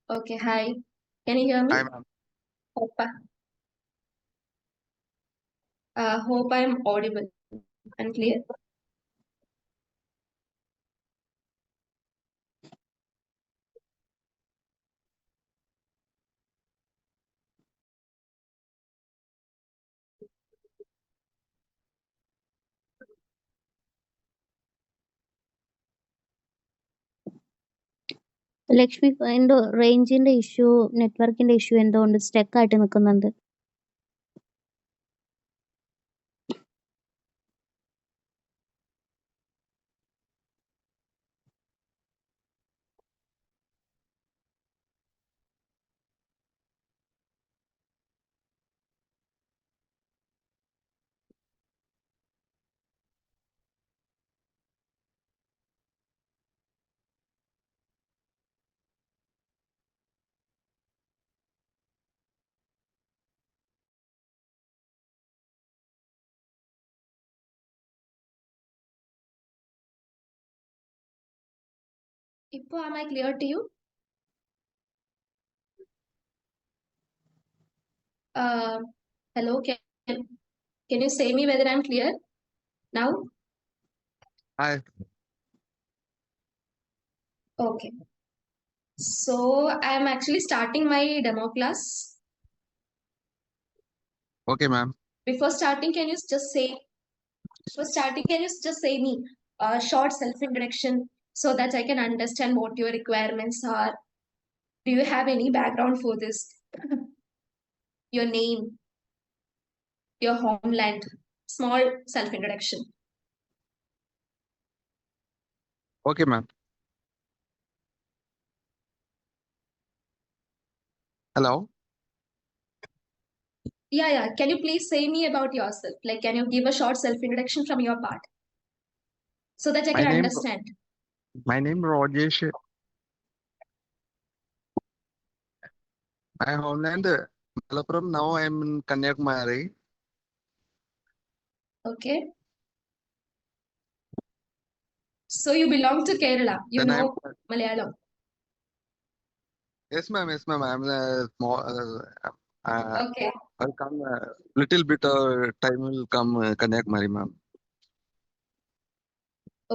Okay, hi. Can you hear me? Hi, ma'am. Hope I'm audible and clear. Lakshmi എന്തോ റേഞ്ചിന്റെ issue നെറ്റ്വർക്കിന്റെ issue എന്തോ ഉണ്ട് സ്റ്റക്ക് ആയിട്ട് നിൽക്കുന്നുണ്ട്. Ipo, am I clear to you? Hello, can you say me whether I'm clear now? Hi. Okay. So I'm actually starting my demo class. Okay, ma'am. Before starting, can you just say me a short self-introduction so that I can understand what your requirements are? Do you have any background for this? Your name, your homeland, small self-introduction. Okay, ma'am. Hello. Yeah. Can you please say me about yourself? Like, can you give a short self-introduction from your part so that I My can name understand? Rajesh. My homeland Malappuram. Now I'm in Kanyakumari. Okay. So you belong to Kerala. You Then know Malayalam. Yes, ma'am. Yes, ma'am. I'm small. Okay. I'll come. Little bit time will come Kanyakumari, ma'am.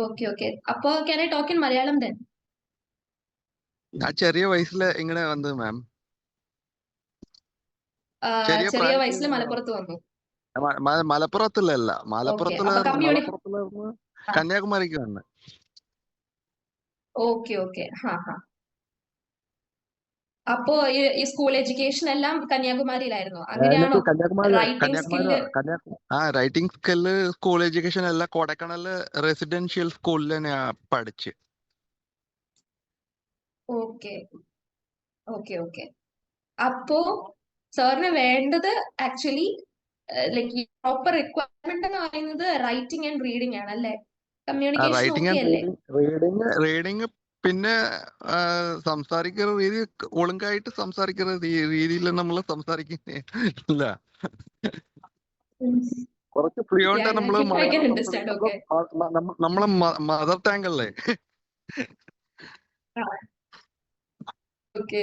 Okay. Appo, can I talk in Malayalam then? ഞാൻ ചെറിയ വയസ്സിൽ ഇങ്ങനെ വന്നത് മാം. ചെറിയ വയസ്സിൽ മലപ്പുറത്ത് വന്നു. മലപ്പുറത്തിലല്ല, മലപ്പുറത്തില് ആ. കന്യാകുമാരിക്ക് വന്ന്. ഓക്കെ. അപ്പോ ഈ സ്കൂൾ എഡ്യൂക്കേഷൻ എല്ലാം കന്യാകുമാരിയിലായിരുന്നു. അങ്ങനെയാണോ? റൈറ്റിംഗ് സ്കില്ല് സ്കൂൾ എഡ്യൂക്കേഷൻ എല്ലാം കൊടൈക്കനാല് റെസിഡൻഷ്യൽ സ്കൂളിൽ തന്നെയാ പഠിച്ച്. ഓക്കെ. അപ്പോ സാറിന് വേണ്ടത് ആക്ച്വലി ലൈക്ക് പ്രോപ്പർ റിക്വയർമെന്റ് എന്ന് പറയുന്നത് റൈറ്റിംഗ് ആൻഡ് റീഡിംഗ് ആണ് അല്ലേ? കമ്മ്യൂണിക്കേഷൻ ഓക്കെ അല്ലേ? റീഡിങ് പിന്നെ സംസാരിക്കുന്ന രീതി ഒളുങ്കായിട്ട് സംസാരിക്കുന്ന രീതിയിൽ നമ്മൾ സംസാരിക്കുന്നില്ല. കുറച്ച് ഫ്ലുവന്റ് നമ്മളെ മദർ ടാങ്ക് അല്ലേ. ഓക്കെ.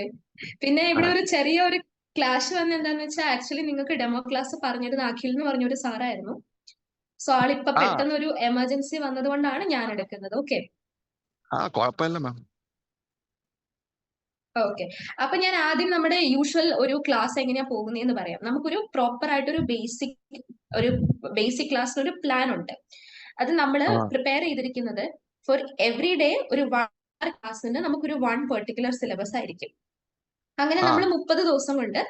പിന്നെ ഇവിടെ ഒരു ചെറിയ ഒരു ക്ലാഷ് വന്ന എന്താന്ന് വെച്ചാൽ ആക്ച്വലി നിങ്ങൾക്ക് ഡെമോ ക്ലാസ് പറഞ്ഞിരുന്ന അഖിൽ എന്ന് പറഞ്ഞൊരു സാറായിരുന്നു. സോ ആളിപ്പൊ പെട്ടെന്ന് ഒരു എമർജൻസി വന്നത് കൊണ്ടാണ് ഞാൻ എടുക്കുന്നത്. ഓക്കെ. കുഴപ്പമില്ല മാം. ഓക്കെ. അപ്പൊ ഞാൻ ആദ്യം നമ്മുടെ യൂഷ്വൽ ഒരു ക്ലാസ് എങ്ങനെയാ പോകുന്നതെന്ന് പറയാം. നമുക്കൊരു പ്രോപ്പർ ആയിട്ട് ഒരു ബേസിക് ക്ലാസ്സിന് ഒരു പ്ലാൻ ഉണ്ട്. അത് നമ്മൾ പ്രിപ്പയർ ചെയ്തിരിക്കുന്നത് ഫോർ എവറി ഡേ ഒരു ക്ലാസ്സിന് നമുക്കൊരു വൺ പെർട്ടിക്കുലർ സിലബസ് ആയിരിക്കും. അങ്ങനെ നമ്മൾ 30 ദിവസം കൊണ്ട്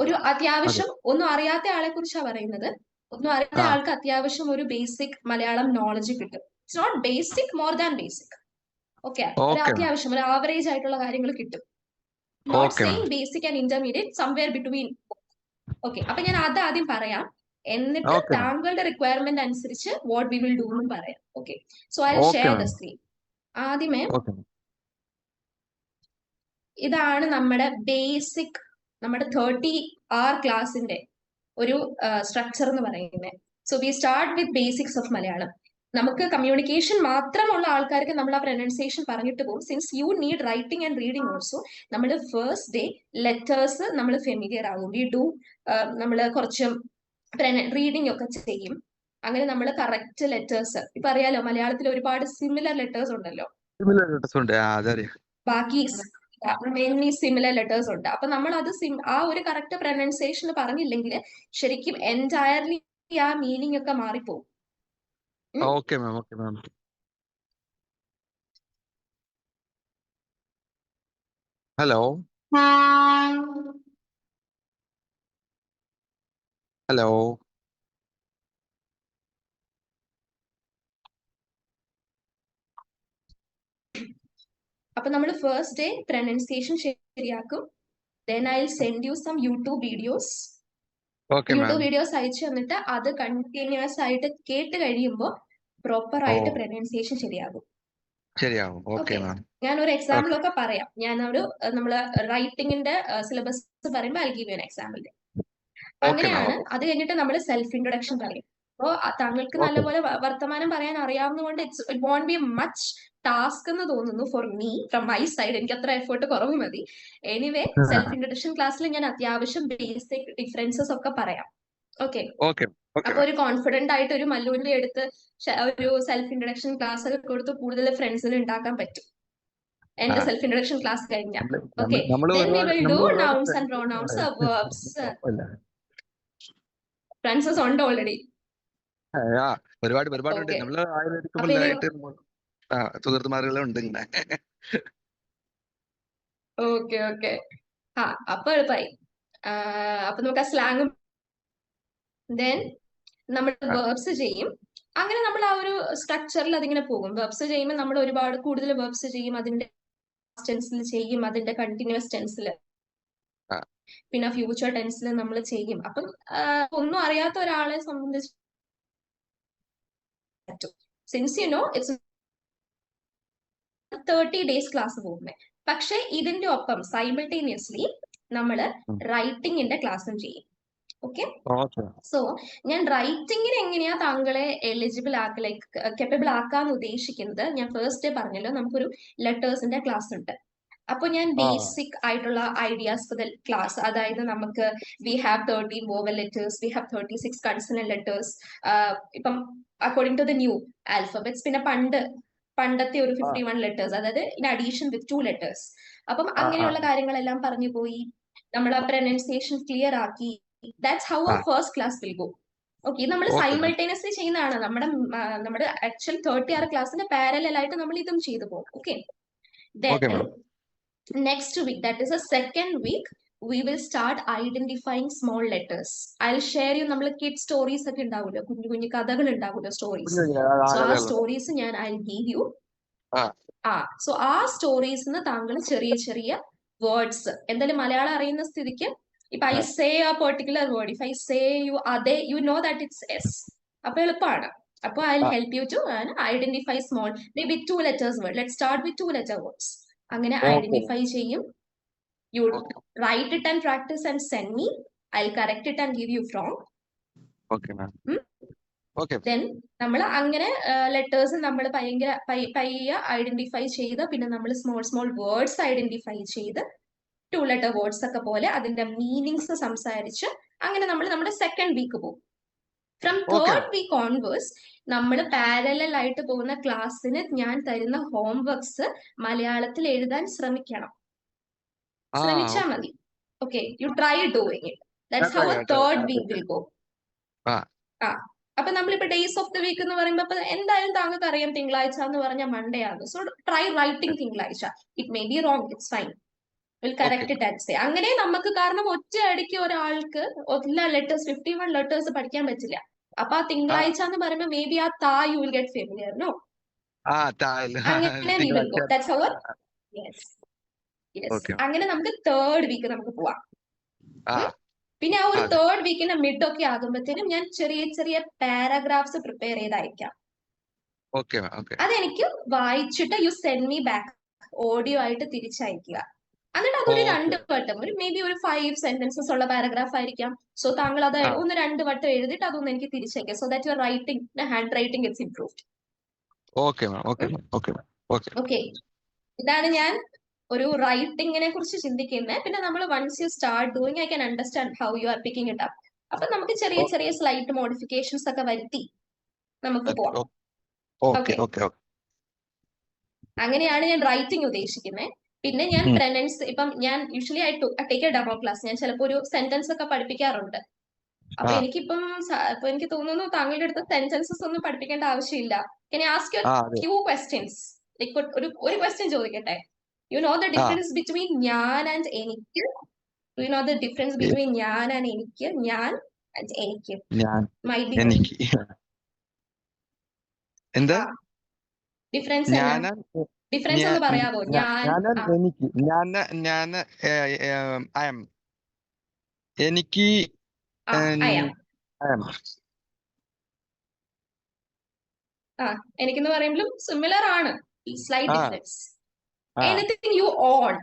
ഒരു അത്യാവശ്യം ഒന്നും അറിയാത്ത ആളെ കുറിച്ചാണ് പറയുന്നത്. ഒന്നും അറിയാത്ത ആൾക്ക് അത്യാവശ്യം ഒരു ബേസിക് മലയാളം നോളജ് കിട്ടും. It's not basic, more than basic. Okay. ഒരു അത്യാവശ്യം ഒരു ആവറേജ് ആയിട്ടുള്ള കാര്യങ്ങൾ കിട്ടും. Not same basic and intermediate, somewhere between. Okay. അപ്പൊ ഞാൻ ആദ്യം പറയാം, എന്നിട്ട് താങ്കളുടെ റിക്വയർമെന്റ് അനുസരിച്ച് വാട്ട് വി വിൽ ഡു എന്നും പറയാം. Okay. So I will share the screen. ആദ്യമേ ഇതാണ് നമ്മുടെ ബേസിക്, നമ്മുടെ 30 hour ക്ലാസിന്റെ ഒരു സ്ട്രക്ചർ എന്ന് പറയുന്നത്. So we start with basics of Malayalam. നമുക്ക് കമ്മ്യൂണിക്കേഷൻ മാത്രമുള്ള ആൾക്കാർക്ക് നമ്മൾ ആ പ്രൊനൗൺസിയേഷൻ പറഞ്ഞിട്ട് പോകും. Since you need writing and reading also, നമ്മൾ ഫസ്റ്റ് ഡേ ലെറ്റേഴ്സ് നമ്മൾ ഫെമിലിയർ ആകും. വി ഡു നമ്മൾ കുറച്ച് റീഡിംഗ് ഒക്കെ ചെയ്യും. അങ്ങനെ നമ്മൾ കറക്റ്റ് ലെറ്റേഴ്സ്, ഇപ്പൊ അറിയാലോ മലയാളത്തിൽ ഒരുപാട് സിമിലർ ലെറ്റേഴ്സ് ഉണ്ടല്ലോ, ബാക്കി മെയിൻലി സിമിലർ ലെറ്റേഴ്സ് ഉണ്ട്. അപ്പൊ നമ്മൾ അത് ആ ഒരു കറക്റ്റ് പ്രൊനൗൺസിയേഷൻ പറഞ്ഞില്ലെങ്കിൽ ശരിക്കും എൻറ്റയർലി ആ മീനിങ് ഒക്കെ മാറിപ്പോകും. Okay ma'am, okay ma'am. Hello hello അപ്പൊ നമ്മൾ ഫസ്റ്റ് ഡേ പ്രൊനൗൺസിയേഷൻ ശരിയാക്കും. Then I send you some YouTube videos. YouTube videos അയച്ചു തന്നിട്ട് അത് കണ്ടിന്യൂസ് ആയിട്ട് കേട്ട് കഴിയുമ്പോൾ പ്രോപ്പർ ആയിട്ട് പ്രൊനൗൺസിയേഷൻ ശരിയാകും. ഓക്കെ. ഞാൻ ഒരു എക്സാമ്പിൾ ഒക്കെ പറയാം. നമ്മള് റൈറ്റിംഗിന്റെ സിലബസ് പറയുമ്പോൾ I give you an example. അങ്ങനെയാണ്. അത് കഴിഞ്ഞിട്ട് നമ്മൾ സെൽഫ് ഇൻട്രൊഡക്ഷൻ പറയും. അപ്പോ താങ്കൾക്ക് നല്ലപോലെ വർത്തമാനം പറയാൻ അറിയാവുന്നതുകൊണ്ട് it won't be much task എന്ന് തോന്നുന്നു for me from my side. എനിക്ക് അത്ര എഫേർട്ട് കുറവ് മതി. എനിവേ സെൽഫ് ഇൻട്രൊഡക്ഷൻ ക്ലാസ്സിൽ ഞാൻ അത്യാവശ്യം ബേസിക് ഡിഫറൻസസ് ഒക്കെ പറയാം. ഓക്കെ. അപ്പൊ ഒരു കോൺഫിഡന്റ് ആയിട്ട് ഒരു മല്ലുവിന്റെ അടുത്ത് ഒരു സെൽഫ് ഇൻട്രൊഡക്ഷൻ ക്ലാസ് ഒക്കെ കൊടുത്ത് കൂടുതൽ ഫ്രണ്ട്സിന് ഉണ്ടാക്കാൻ പറ്റും എന്റെ സെൽഫ് ഇൻട്രൊഡക്ഷൻ ക്ലാസ് കഴിഞ്ഞാൽ. Okay. Then we will do nouns and pronouns, verbs. ഫ്രണ്ട്സസ് ഉണ്ട് ഓൾറെഡി. ഒരുപാട് ഉണ്ട്. നമ്മള് ആയുർവേദികമായിട്ട് സുഹൃത്തുമാരുകളുണ്ട് ഇങ്ങനെ. Okay okay. അപ്പൊ എളുപ്പമായി. അപ്പൊ നമുക്ക് ആ സ്ലാങ്ങും ദെൻ നമ്മൾ വേർബ്സ് ചെയ്യും. അങ്ങനെ നമ്മൾ ആ ഒരു സ്ട്രക്ചറിൽ അതിങ്ങനെ പോകും. വേർബ്സ് ചെയ്യുമ്പോൾ നമ്മൾ ഒരുപാട് കൂടുതൽ വേർബ്സ് ചെയ്യും. അതിന്റെ ടെൻസിൽ ചെയ്യും, അതിന്റെ കണ്ടിന്യൂസ് ടെൻസിൽ, പിന്നെ ഫ്യൂച്ചർ ടെൻസിൽ നമ്മൾ ചെയ്യും. അപ്പം ഒന്നും അറിയാത്ത ഒരാളെ സംബന്ധിച്ച് since you know it's 30 days class പോകുന്നത്. പക്ഷെ ഇതിന്റെ ഒപ്പം സൈമിൾട്ടേനിയസ്ലി നമ്മൾ റൈറ്റിംഗിന്റെ ക്ലാസ്സും ചെയ്യും. ഓക്കെ. സോ ഞാൻ റൈറ്റിംഗിന് എങ്ങനെയാ താങ്കളെ എലിജിബിൾ ലൈക്ക് കെപ്പബിൾ ആക്കാൻ ഉദ്ദേശിക്കുന്നത്, ഞാൻ ഫസ്റ്റ് ഡേ പറഞ്ഞല്ലോ നമുക്കൊരു ലെറ്റേഴ്സിന്റെ ക്ലാസ് ഉണ്ട്. അപ്പൊ ഞാൻ ബേസിക് ആയിട്ടുള്ള ഐഡിയാസ് ഫോർ ദ ക്ലാസ്, അതായത് നമുക്ക് we have 13 vowel letters, we have 36 consonant letters. ഇപ്പം according to the new alphabets. പിന്നെ പണ്ടത്തെ ഒരു 51 ലെറ്റേഴ്സ്, അതായത് ഇൻ അഡീഷൻ വിത്ത് 2 ലെറ്റേഴ്സ്. അപ്പം അങ്ങനെയുള്ള കാര്യങ്ങളെല്ലാം പറഞ്ഞു പോയി. നമ്മൾ ആ പ്രൊനൗൺസിയേഷൻ ക്ലിയർ ആക്കി. ദാറ്റ്സ് ഹൗ ആ first class will go. Okay. നമ്മൾ സൈമൾട്ടേനിയസ്ലി ചെയ്യുന്നതാണ്. നമ്മുടെ ആക്ച്വൽ 30 hour ക്ലാസ്സിന്റെ പാരലൽ ആയിട്ട് നമ്മൾ ഇതും ചെയ്തു പോകും. Okay. Next week, that is the second week, we will start identifying small letters. I'll share you നമ്മൾ kids stories ഒക്കെ ഉണ്ടാവുമല്ലോ, കുഞ്ഞു കുഞ്ഞു കഥകൾ ഉണ്ടാവുമല്ലോ, സ്റ്റോറീസ്. സോ ആ സ്റ്റോറീസ് ഞാൻ I'll give you. സോ ആ സ്റ്റോറീസിന് താങ്കൾ ചെറിയ ചെറിയ വേർഡ്സ്, എന്തായാലും മലയാളം അറിയുന്ന സ്ഥിതിക്ക് ഇപ്പൊ I say a particular word, if I say you അതേ, you know that it's S. അപ്പൊ എളുപ്പമാണ്. അപ്പൊ I'll help you to identify small, maybe 2 letters word. Let's start with 2 letter words. അങ്ങനെ ഐഡന്റിഫൈ ചെയ്യും. You write it and practise and send me. I correct it and give you from. Then നമ്മൾ അങ്ങനെ letters നമ്മൾ പയ്യെ identify ചെയ്ത്, പിന്നെ നമ്മൾ small words identify ചെയ്ത് 2 letter വേർഡ്സ് ഒക്കെ പോലെ അതിന്റെ മീനിങ്സ് സംസാരിച്ച് അങ്ങനെ നമ്മൾ നമ്മുടെ സെക്കൻഡ് വീക്ക് പോകും. ഫ്രം തേർഡ് വീക്ക് ഓൺവേഴ്സ് നമ്മൾ പാരലൽ ആയിട്ട് പോകുന്ന ക്ലാസ്സിന് ഞാൻ തരുന്ന ഹോംവർക്സ് മലയാളത്തിൽ എഴുതാൻ ശ്രമിച്ചാൽ മതി. Okay. You try doing it. That's how third week will go. അപ്പൊ നമ്മളിപ്പോ ഡേയ്സ് ഓഫ് ദ വീക്ക് എന്ന് പറയുമ്പോ എന്തായാലും താങ്കൾക്ക് അറിയാം തിങ്കളാഴ്ച എന്ന് പറഞ്ഞാൽ മൺഡേ ആണ്. സോ ട്രൈ റൈറ്റിംഗ് തിങ്കളാഴ്ച. It may be wrong, it's fine. Will correct it and say. അങ്ങനെ നമുക്ക്, കാരണം ഒറ്റ അടിക്ക് ഒരാൾക്ക് എല്ലാ ലെറ്റേഴ്സ് 51 ലെറ്റേഴ്സ് പഠിക്കാൻ പറ്റില്ല. അപ്പൊ ആ തിങ്കളാഴ്ച എന്ന് പറയുമ്പോൾ maybe ah you will get familiar. No, അങ്ങനെ നമുക്ക് തേർഡ് വീക്ക് നമുക്ക് പോവാം. പിന്നെ ആ ഒരു തേർഡ് വീക്കിന്റെ മിഡ് ഒക്കെ ആകുമ്പോഴത്തേനും ഞാൻ ചെറിയ ചെറിയ പാരാഗ്രാഫ്സ് പ്രിപ്പയർ ചെയ്ത് അയക്കാം. അതെനിക്ക് വായിച്ചിട്ട് U send me back audio ആയിട്ട് തിരിച്ചയക്കുക. എന്നിട്ട് അതൊരു 2 വട്ടം, ഒരു മേ ബി ഒരു 5 sentences ഉള്ള പാരഗ്രാഫ് ആയിരിക്കാം. സോ താങ്കൾ അത് 1-2 വട്ടം എഴുതിയിട്ട് അതൊന്ന് എനിക്ക് തിരിച്ചയക്കാം. So that your writing, handwriting it's improved. Okay ma'am, okay ma'am, okay ma'am, okay. Okay, ഇതാണ് ഞാൻ ഒരു റൈറ്റിങ്ങിനെ കുറിച്ച് ചിന്തിക്കുന്നത്. പിന്നെ നമ്മൾ once you start doing I can understand how you are picking it up. അപ്പൊ നമുക്ക് ചെറിയ ചെറിയ സ്ലൈറ്റ് മോഡിഫിക്കേഷൻസ് ഒക്കെ വരുത്തി നമുക്ക് പോവാം. Okay, okay, okay, okay. അങ്ങനെയാണ് ഞാൻ റൈറ്റിംഗ് ഉദ്ദേശിക്കുന്നത്. പിന്നെ ഞാൻ പ്രനൻസ്, ഇപ്പം ഞാൻ usually I take A demo class. ഞാൻ ചിലപ്പോൾ ഒരു സെന്റൻസ് ഒക്കെ പഠിപ്പിക്കാറുണ്ട്. അപ്പൊ എനിക്കിപ്പം ഇപ്പൊ എനിക്ക് തോന്നുന്നു താങ്കളുടെ അടുത്ത് സെന്റൻസസ് ഒന്നും പഠിപ്പിക്കേണ്ട ആവശ്യമില്ല. Can I ask you a few questions? Like ഒരു ക്വസ്റ്റ്യൻ ചോദിക്കട്ടെ. You know the difference between ഞാൻ and എനിക്ക്? Do you know the difference between ഞാൻ and എനിക്ക്? ഞാൻ and എനിക്ക്. Might be എനിക്ക് എന്താ ഡിഫറൻസ് ഡിഫറൻസ് ഒന്ന് പറയാമോ? എനിക്ക് ഐ എം എനിക്ക് I am. എനിക്കെന്ന് പറയുമ്പോഴും സിമിലർ ആണ്. Slight difference. Anything you own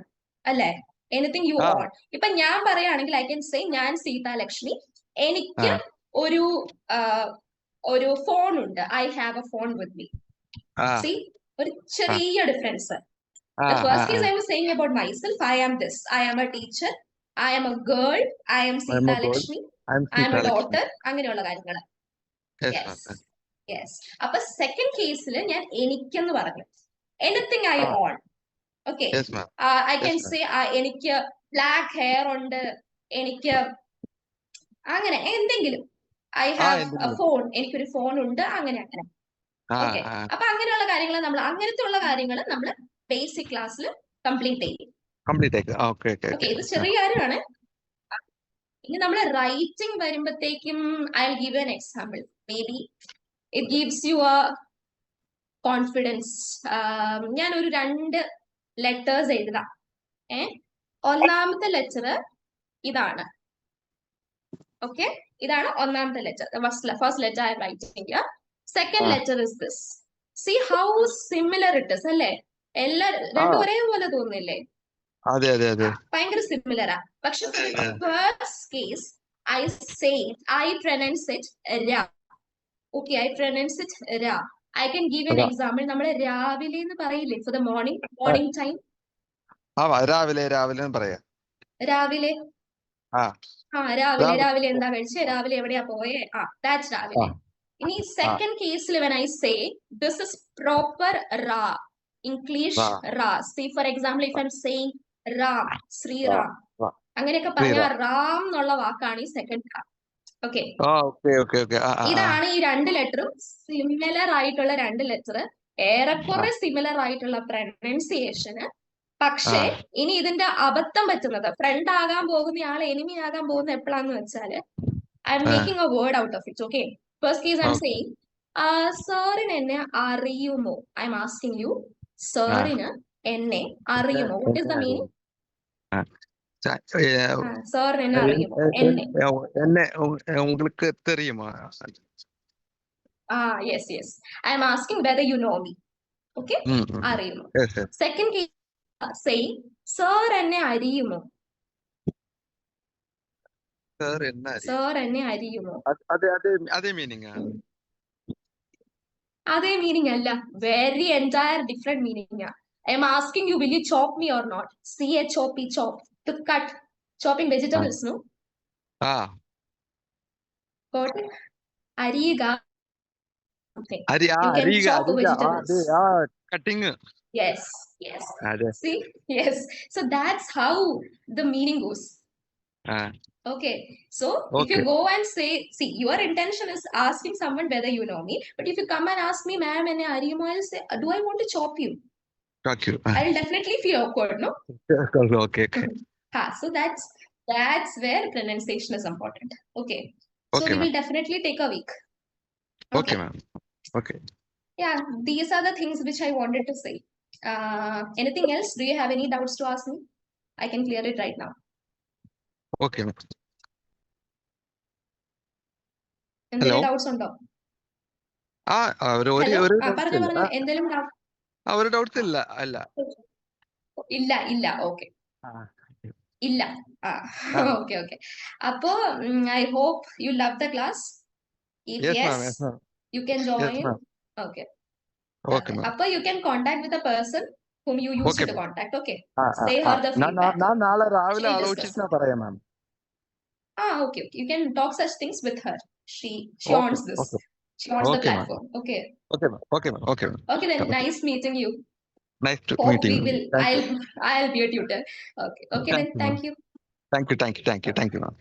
അല്ലെ? Anything you own. ഇപ്പൊ ഞാൻ പറയുകയാണെങ്കിൽ ഐ ക്യാൻ സേ ഞാൻ സീതാലക്ഷ്മി, എനിക്ക് ഒരു ഫോൺ ഉണ്ട്. I have A phone with me. C, ഒരു ചെറിയ difference. The first case I was saying about myself, I am this. I am a teacher. I am a girl. I am Seethalakshmi. I am a daughter. അങ്ങനെയുള്ള കാര്യങ്ങൾ. Yes. അപ്പൊ second കേസിൽ ഞാൻ എനിക്കെന്ന് പറഞ്ഞു. Anything I on. Okay, I can say എനിക്ക് black hair ഉണ്ട്, എനിക്ക് അങ്ങനെ എന്തെങ്കിലും. ഐ ഹാവ് എ ഫോൺ, എനിക്കൊരു ഫോൺ ഉണ്ട്, അങ്ങനെ. ഓക്കെ, അപ്പൊ അങ്ങനെയുള്ള കാര്യങ്ങൾ നമ്മൾ നമ്മൾ ബേസിക് ക്ലാസ്സിൽ കംപ്ലീറ്റ് ചെയ്യും. ഓക്കെ, ഇത് ചെറിയ കാര്യമാണ്. ഇനി നമ്മൾ റൈറ്റിംഗ് വരുമ്പോഴത്തേക്കും I will give an example. May be it gives you A confidence. ഞാൻ ഒരു 2 ലെറ്റേഴ്സ് എഴുതാം. ഒന്നാമത്തെ ലെറ്റർ ഇതാണ്. ഓക്കെ, ഇതാണ് ഒന്നാമത്തെ letter. First letter I am writing here. Second letter is this. See how similar it is അല്ലേ? രണ്ടും ഒരേപോലെ തോന്നുന്നില്ലേ? ഭയങ്കര സിമിലറാ. പക്ഷെ first case I pronounce it രാ. ഓക്കെ, ഐ പ്രൊനൗൺസ് ഇറ്റ് രാ. I can give an example. നമ്മള് രാവിലെ എന്ന് പറയില്ലേ? For the morning time. രാവിലെ രാവിലെ എന്താ കഴിച്ചേ? രാവിലെ എവിടെയാ പോയേ? ദാറ്റ്സ് രാവിലെ. ഇനി സെക്കൻഡ് കേസിൽ when I say this is proper ra, English ra. See, for example, if I'm saying Ram, Sri Ram, അങ്ങനെയൊക്കെ പറഞ്ഞ റാം എന്നുള്ള വാക്കാണ് ഈ സെക്കൻഡ് റാ. ഓക്കെ, ഇതാണ് ഈ 2 ലെറ്ററും സിമിലർ ആയിട്ടുള്ള 2 ലെറ്റർ. ഏറെക്കുറെ സിമിലർ ആയിട്ടുള്ള പ്രൊനൗൺസിയേഷന്. പക്ഷേ ഇനി ഇതിന്റെ അബദ്ധം പറ്റുന്നത്, ഫ്രണ്ട് ആകാൻ പോകുന്ന ആൾ എനിമി ആകാൻ പോകുന്ന എപ്പോഴാന്ന് വെച്ചാല് I M making A word out of it. Okay, first case I M saying സാറിന് എന്നെ അറിയുമോ? ഐ എം ആസ്കിംഗ് യു, സാറിന് എന്നെ അറിയുമോ? What is the meaning? സാറിന് എന്നെ അറിയുമോ? എന്നെ உங்களுக்கு தெரியுமா? Yes yes, I am asking whether you know me. Okay, അറിയുമോ. സെക്കൻഡ് കേസ് സെയിം, സാർ എന്നെ അറിയുമോ? സാർ എന്നെ അറിയുമോ? അതേ മീനിങ് അല്ല, very entire different meaning. I am asking you, will you chop me or not? CHOP, chop, to cut, chopping vegetables, no? Got it? അറിയുക. You can chop vegetables. Cutting. Yes. See, yes. So that's how the meaning goes. Okay, so if you go and say, see, your intention is asking someone whether you know me, but if you come and ask me, ma'am, enne ariyumo, I'll say, do I want to chop you? I'll definitely feel awkward, no? Okay. So that's where pronunciation is important. Okay, so we will definitely take a week. Okay, ma'am. Okay. Yeah, these are the things which I wanted to say. Anything else? Do you have any doubts to ask me? I can clear it right now. Okay. എന്തെങ്കിലും doubts ഉണ്ടോ? എന്തെങ്കിലും doubts ഇല്ല. Okay, ഇല്ല. Okay. അപ്പോ I hope you love the class. If yes, you can join. Okay. Okay, ma'am. Appa, you can contact with the person whom you used Okay, to ma'am. contact. Okay. ആ Say ആ her the feedback. ഞാൻ നാളെ രാവിലെ She'll discuss. ആലോചിച്ചിട്ട് ഞാൻ പറയാം മാം. Okay. You can talk such things with her. She Okay, owns this. okay. She owns the Okay, ma'am. platform. Okay. Okay, ma'am. Okay, ma'am. Okay, ma'am. Okay, then Okay. nice meeting you. Nice to Hope meeting we you. will. Thank you. I'll be a tutor. Okay. Okay, then Thank you, ma'am. thank you. Thank you, ma'am.